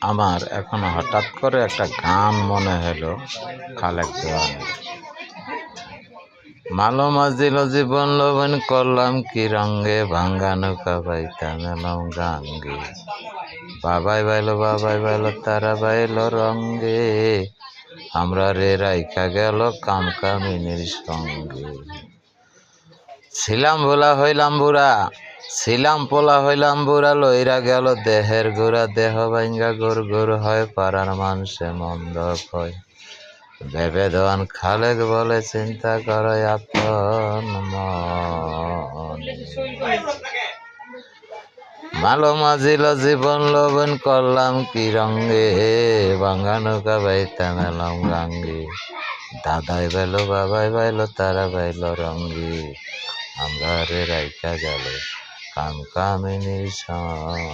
আমার এখন হঠাৎ করে একটা গান মনে হলো খালেক দেওয়ানের। মালো মাঝিল জীবন লবণ করলাম কি রঙ্গে, ভাঙ্গা নৌকা বাইতাম এলাম গান গে। বাবাই বাইলো তারা বাইলো রঙ্গে, আমরা রে রাইখা গেল কাম কামিনীর সঙ্গে। ছিলাম ভোলা হইলাম বুড়া, ছিলাম পোলা হইলাম বুড়া, লইরা গেল দেহের গোড়া, দেহ ভাঙ্গা গোর গোর হয়, পাড়ার মানুষে মন্দ কয়। ভেবে দেওয়ান খালেক বলে চিন্তা করে আপন মন। মালো মাঝিল জীবন লবণ করলাম কি রঙ্গে, ভাঙ্গা নৌকা বাইতাম এলাম গাঙ্গে। দাদাই বাইলো বাবাই বাইলো তারা বাইলো রঙ্গে, আমরা রে রাইখা গেল কাম কামিনীর সঙ্গে।